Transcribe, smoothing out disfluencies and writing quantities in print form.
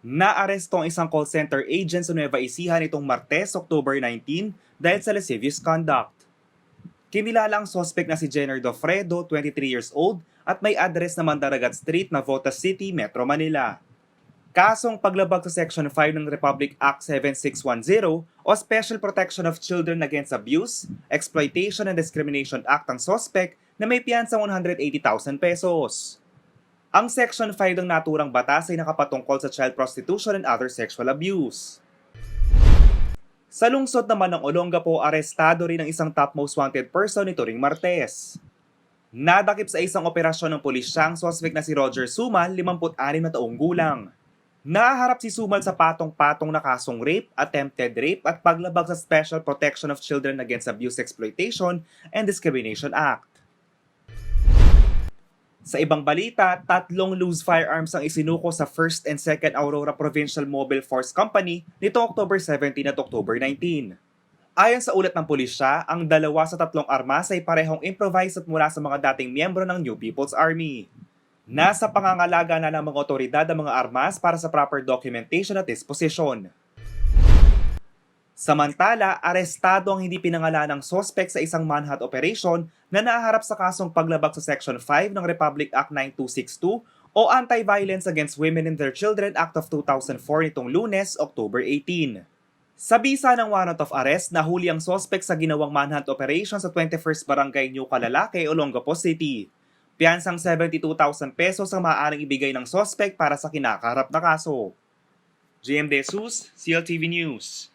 Naaresto ang isang call center agent sa Nueva Ecija nitong Martes, October 19 dahil sa lascivious conduct. Kinilala ang sospek na si Jenner Dofredo, 23 years old, at may address na Mandaragat Street, Navotas City, Metro Manila. Kasong paglabag sa Section 5 ng Republic Act 7610 o Special Protection of Children Against Abuse, Exploitation and Discrimination Act ang sospek na may piyansang 180,000 pesos. Ang Section 5 ng naturang batas ay nakapatungkol sa child prostitution and other sexual abuse. Sa lungsod naman ng Olongapo, arestado rin ang isang top most wanted person nito ring Martes. Nadakip sa isang operasyon ng pulisya ang suspect na si Roger Sumal, 56 na taong gulang. Nahaharap si Sumal sa patong-patong na kasong rape, attempted rape at paglabag sa Special Protection of Children Against Abuse, Exploitation and Discrimination Act. Sa ibang balita, 3 loose firearms ang isinuko sa 1st and 2nd Aurora Provincial Mobile Force Company nitong October 17 at October 19. Ayon sa ulat ng pulisya, ang 2 sa 3 armas ay parehong improvised at mula sa mga dating miyembro ng New People's Army. Nasa pangangalaga na ng mga otoridad ang mga armas para sa proper documentation at disposition. Samantala, arestado ang hindi pinangalanang sospek sa isang manhunt operation na naharap sa kasong paglabag sa Section 5 ng Republic Act 9262 o Anti-Violence Against Women and Their Children Act of 2004 nitong Lunes, October 18. Sa bisa ng warrant of arrest, nahuli ang sospek sa ginawang manhunt operation sa 21st Barangay New Calalake, Olongapo City. Piyansang 72,000 pesos ang maaaring ibigay ng sospek para sa kinakaharap na kaso. JM De Jesus, CLTV News.